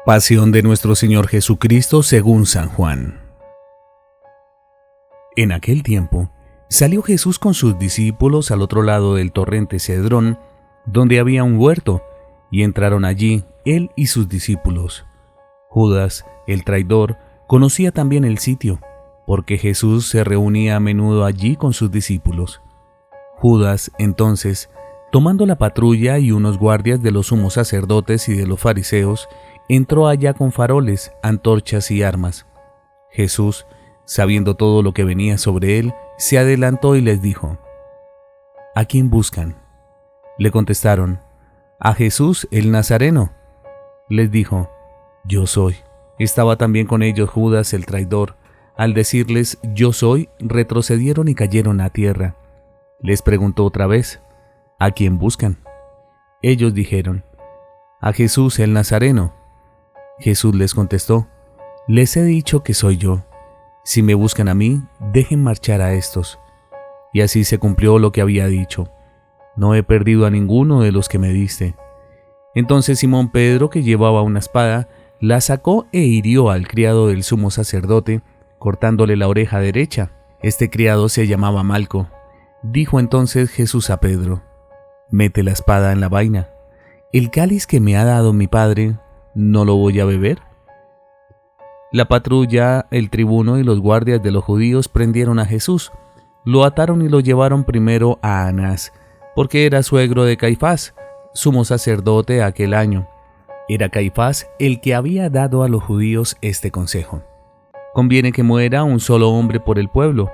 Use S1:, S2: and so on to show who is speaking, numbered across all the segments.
S1: Pasión de nuestro Señor Jesucristo según San Juan. En aquel tiempo, salió Jesús con sus discípulos al otro lado del torrente Cedrón, donde había un huerto, y entraron allí él y sus discípulos. Judas, el traidor, conocía también el sitio, porque Jesús se reunía a menudo allí con sus discípulos. Judas, entonces, tomando la patrulla y unos guardias de los sumos sacerdotes y de los fariseos, entró allá con faroles, antorchas y armas. Jesús, sabiendo todo lo que venía sobre él, se adelantó y les dijo: ¿A quién buscan? Le contestaron: a Jesús el Nazareno. Les dijo: yo soy. Estaba también con ellos Judas el traidor. Al decirles yo soy, retrocedieron y cayeron a tierra. Les preguntó otra vez: ¿a quién buscan? Ellos dijeron: a Jesús el Nazareno. Jesús les contestó: les he dicho que soy yo. Si me buscan a mí, dejen marchar a estos. Y así se cumplió lo que había dicho: no he perdido a ninguno de los que me diste. Entonces Simón Pedro, que llevaba una espada, la sacó e hirió al criado del sumo sacerdote, cortándole la oreja derecha. Este criado se llamaba Malco. Dijo entonces Jesús a Pedro: mete la espada en la vaina. ¿El cáliz que me ha dado mi Padre, no lo voy a beber? La patrulla, el tribuno y los guardias de los judíos prendieron a Jesús, lo ataron y lo llevaron primero a Anás, porque era suegro de Caifás, sumo sacerdote aquel año. Era Caifás el que había dado a los judíos este consejo: conviene que muera un solo hombre por el pueblo.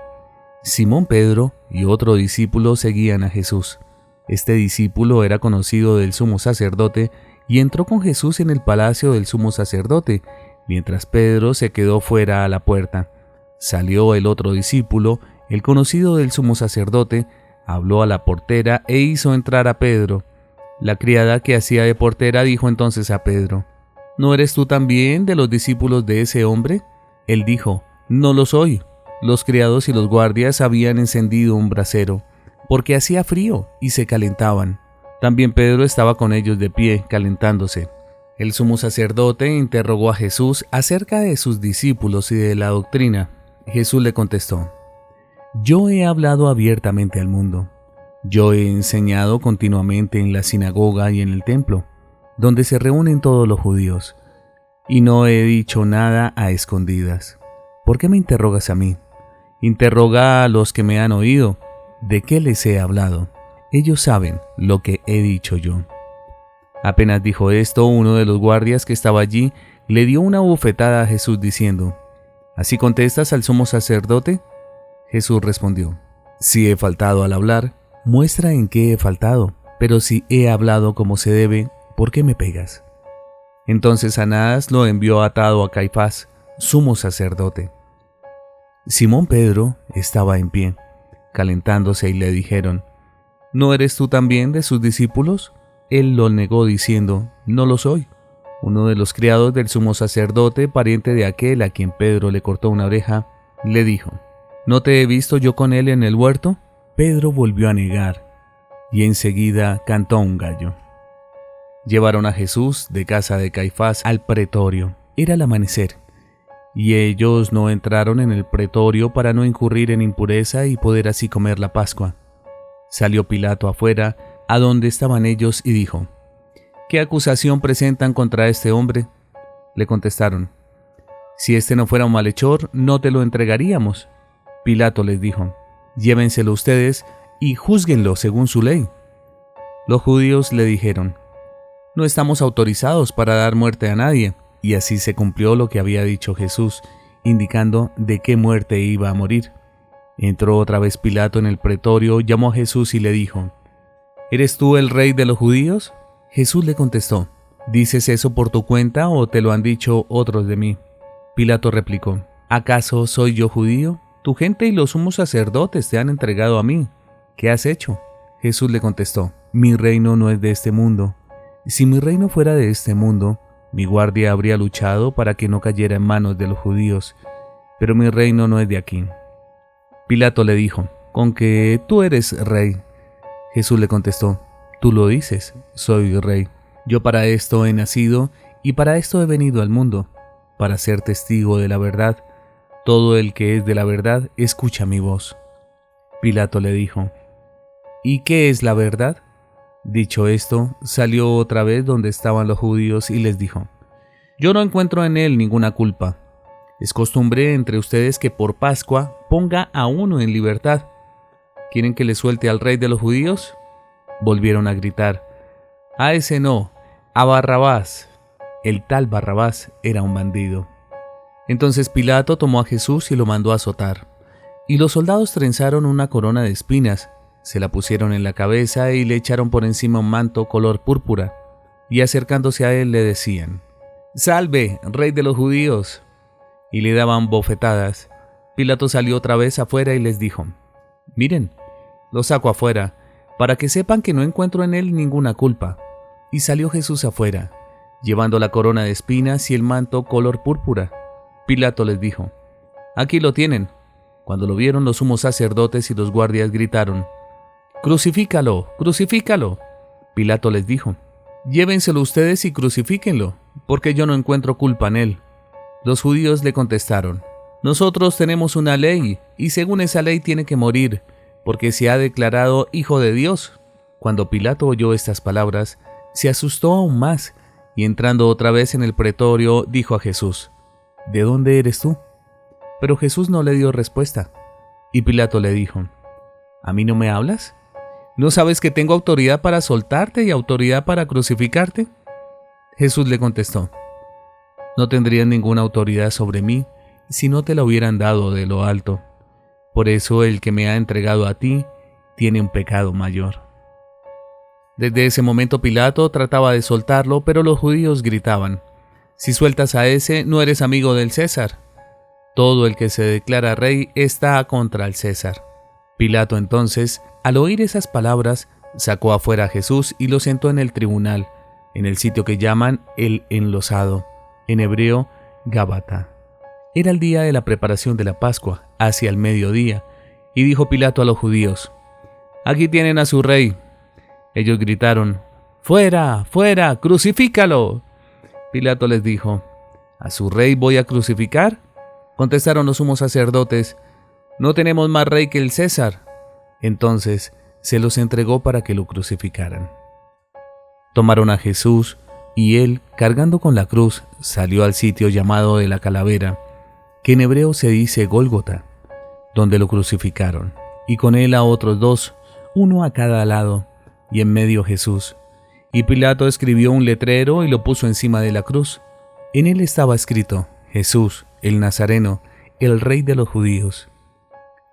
S1: Simón Pedro y otro discípulo seguían a Jesús. Este discípulo era conocido del sumo sacerdote y entró con Jesús en el palacio del sumo sacerdote, mientras Pedro se quedó fuera a la puerta. Salió el otro discípulo, el conocido del sumo sacerdote, habló a la portera e hizo entrar a Pedro. La criada que hacía de portera dijo entonces a Pedro: ¿no eres tú también de los discípulos de ese hombre? Él dijo: no lo soy. Los criados y los guardias habían encendido un brasero, porque hacía frío y se calentaban. También Pedro estaba con ellos de pie, calentándose. El sumo sacerdote interrogó a Jesús acerca de sus discípulos y de la doctrina. Jesús le contestó: yo he hablado abiertamente al mundo. Yo he enseñado continuamente en la sinagoga y en el templo, donde se reúnen todos los judíos, y no he dicho nada a escondidas. ¿Por qué me interrogas a mí? Interroga a los que me han oído. ¿De qué les he hablado? Ellos saben lo que he dicho yo. Apenas dijo esto, uno de los guardias que estaba allí le dio una bofetada a Jesús diciendo: ¿así contestas al sumo sacerdote? Jesús respondió: si he faltado al hablar, muestra en qué he faltado, pero si he hablado como se debe, ¿por qué me pegas? Entonces Anás lo envió atado a Caifás, sumo sacerdote. Simón Pedro estaba en pie, calentándose, y le dijeron: ¿no eres tú también de sus discípulos? Él lo negó diciendo: no lo soy. Uno de los criados del sumo sacerdote, pariente de aquel a quien Pedro le cortó una oreja, le dijo: ¿no te he visto yo con él en el huerto? Pedro volvió a negar, y enseguida cantó un gallo. Llevaron a Jesús de casa de Caifás al pretorio. Era el amanecer, y ellos no entraron en el pretorio para no incurrir en impureza y poder así comer la Pascua. Salió Pilato afuera, a donde estaban ellos, y dijo: ¿qué acusación presentan contra este hombre? Le contestaron: si este no fuera un malhechor, no te lo entregaríamos. Pilato les dijo: llévenselo ustedes y júzguenlo según su ley. Los judíos le dijeron: no estamos autorizados para dar muerte a nadie. Y así se cumplió lo que había dicho Jesús, indicando de qué muerte iba a morir. Entró otra vez Pilato en el pretorio, llamó a Jesús y le dijo: ¿eres tú el rey de los judíos? Jesús le contestó: ¿dices eso por tu cuenta o te lo han dicho otros de mí? Pilato replicó: ¿acaso soy yo judío? Tu gente y los sumos sacerdotes te han entregado a mí. ¿Qué has hecho? Jesús le contestó: mi reino no es de este mundo. Si mi reino fuera de este mundo, mi guardia habría luchado para que no cayera en manos de los judíos, pero mi reino no es de aquí. Pilato le dijo: ¿con que tú eres rey? Jesús le contestó: tú lo dices, soy rey. Yo para esto he nacido y para esto he venido al mundo, para ser testigo de la verdad. Todo el que es de la verdad escucha mi voz. Pilato le dijo: ¿Y qué es la verdad? Dicho esto, salió otra vez donde estaban los judíos y les dijo: Yo no encuentro en él ninguna culpa. Es costumbre entre ustedes que por Pascua ponga a uno en libertad. ¿Quieren que le suelte al rey de los judíos? Volvieron a gritar: A ese no, a Barrabás. El tal Barrabás era un bandido. Entonces Pilato tomó a Jesús y lo mandó a azotar. Y los soldados trenzaron una corona de espinas, se la pusieron en la cabeza y le echaron por encima un manto color púrpura. Y acercándose a él le decían: ¡Salve, rey de los judíos! Y le daban bofetadas. Pilato salió otra vez afuera y les dijo: Miren, lo saco afuera, para que sepan que no encuentro en él ninguna culpa. Y salió Jesús afuera, llevando la corona de espinas y el manto color púrpura. Pilato les dijo: Aquí lo tienen. Cuando lo vieron, los sumos sacerdotes y los guardias gritaron: ¡Crucifícalo! ¡Crucifícalo! Pilato les dijo: Llévenselo ustedes y crucifíquenlo, porque yo no encuentro culpa en él. Los judíos le contestaron: Nosotros tenemos una ley, y según esa ley tiene que morir, porque se ha declarado hijo de Dios. Cuando Pilato oyó estas palabras, se asustó aún más, y entrando otra vez en el pretorio, dijo a Jesús: ¿De dónde eres tú? Pero Jesús no le dio respuesta. Y Pilato le dijo: ¿A mí no me hablas? ¿No sabes que tengo autoridad para soltarte y autoridad para crucificarte? Jesús le contestó: No tendrías ninguna autoridad sobre mí si no te la hubieran dado de lo alto. Por eso el que me ha entregado a ti tiene un pecado mayor. Desde ese momento Pilato trataba de soltarlo, pero los judíos gritaban: Si sueltas a ese, no eres amigo del César. Todo el que se declara rey está contra el César. Pilato entonces, al oír esas palabras, sacó afuera a Jesús y lo sentó en el tribunal, en el sitio que llaman el Enlosado, en hebreo Gábata. Era el día de la preparación de la Pascua, hacia el mediodía, y dijo Pilato a los judíos: Aquí tienen a su rey. Ellos gritaron: ¡Fuera, fuera, crucifícalo! Pilato les dijo: ¿A su rey voy a crucificar? Contestaron los sumos sacerdotes: No tenemos más rey que el César. Entonces se los entregó para que lo crucificaran. Tomaron a Jesús, y él, cargando con la cruz, salió al sitio llamado de la Calavera, que en hebreo se dice Gólgota, donde lo crucificaron, y con él a otros dos, uno a cada lado, y en medio Jesús. Y Pilato escribió un letrero y lo puso encima de la cruz. En él estaba escrito: Jesús, el Nazareno, el Rey de los judíos.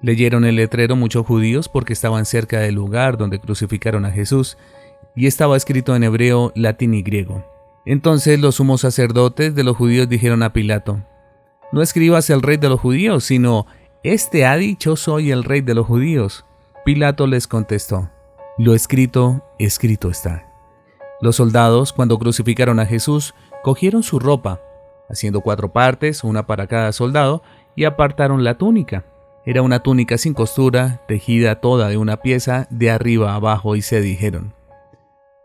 S1: Leyeron el letrero muchos judíos porque estaban cerca del lugar donde crucificaron a Jesús, y estaba escrito en hebreo, latín y griego. Entonces los sumos sacerdotes de los judíos dijeron a Pilato: No escribas el Rey de los judíos, sino: Este ha dicho, soy el Rey de los judíos. Pilato les contestó: Lo escrito, escrito está. Los soldados, cuando crucificaron a Jesús, cogieron su ropa, haciendo 4 partes, una para cada soldado, y apartaron la túnica. Era una túnica sin costura, tejida toda de una pieza de arriba a abajo, y se dijeron: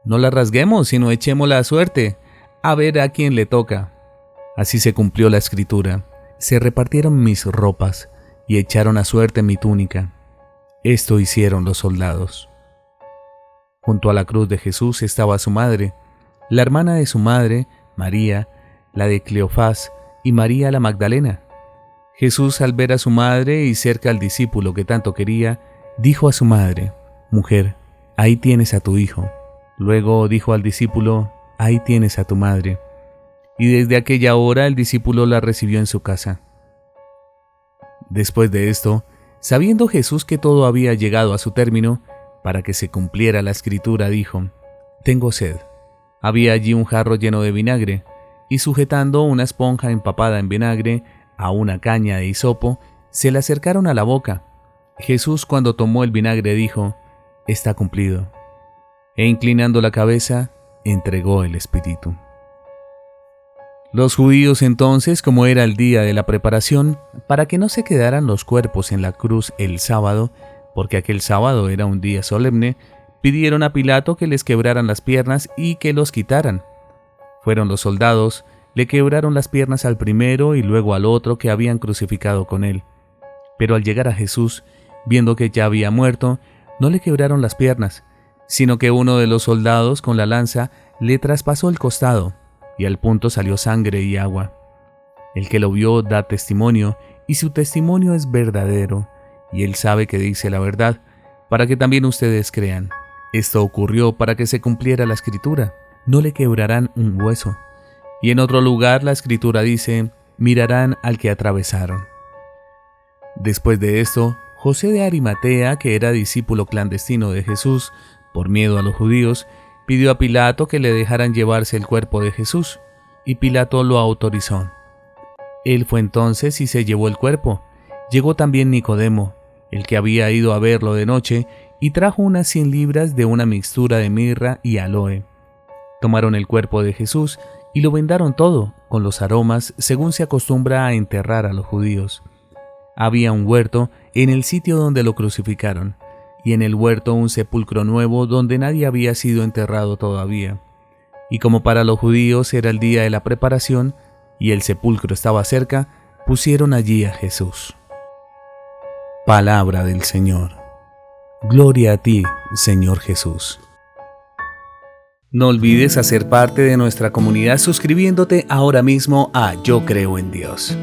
S1: No la rasguemos, sino echémosla a suerte, a ver a quién le toca. Así se cumplió la escritura: Se repartieron mis ropas, y echaron a suerte mi túnica. Esto hicieron los soldados. Junto a la cruz de Jesús estaba su madre, la hermana de su madre, María, la de Cleofás, y María la Magdalena. Jesús, al ver a su madre y cerca al discípulo que tanto quería, dijo a su madre: Mujer, ahí tienes a tu hijo. Luego dijo al discípulo: Ahí tienes a tu madre. Y desde aquella hora el discípulo la recibió en su casa. Después de esto, sabiendo Jesús que todo había llegado a su término, para que se cumpliera la escritura, dijo: Tengo sed. Había allí un jarro lleno de vinagre, y sujetando una esponja empapada en vinagre a una caña de hisopo, se le acercaron a la boca. Jesús, cuando tomó el vinagre, dijo: Está cumplido. E inclinando la cabeza, entregó el espíritu. Los judíos entonces, como era el día de la preparación, para que no se quedaran los cuerpos en la cruz el sábado, porque aquel sábado era un día solemne, pidieron a Pilato que les quebraran las piernas y que los quitaran. Fueron los soldados, le quebraron las piernas al primero y luego al otro que habían crucificado con él. Pero al llegar a Jesús, viendo que ya había muerto, no le quebraron las piernas, sino que uno de los soldados con la lanza le traspasó el costado, y al punto salió sangre y agua. El que lo vio da testimonio, y su testimonio es verdadero, y él sabe que dice la verdad, para que también ustedes crean. Esto ocurrió para que se cumpliera la escritura: no le quebrarán un hueso. Y en otro lugar la escritura dice: mirarán al que atravesaron. Después de esto, José de Arimatea, que era discípulo clandestino de Jesús, por miedo a los judíos, pidió a Pilato que le dejaran llevarse el cuerpo de Jesús, y Pilato lo autorizó. Él fue entonces y se llevó el cuerpo. Llegó también Nicodemo, el que había ido a verlo de noche, y trajo unas 100 libras de una mixtura de mirra y aloe. Tomaron el cuerpo de Jesús y lo vendaron todo, con los aromas, según se acostumbra a enterrar a los judíos. Había un huerto en el sitio donde lo crucificaron, y en el huerto un sepulcro nuevo donde nadie había sido enterrado todavía. Y como para los judíos era el día de la preparación, y el sepulcro estaba cerca, pusieron allí a Jesús. Palabra del Señor. Gloria a ti, Señor Jesús. No olvides hacer parte de nuestra comunidad suscribiéndote ahora mismo a Yo Creo en Dios.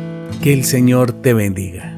S1: Que el Señor te bendiga.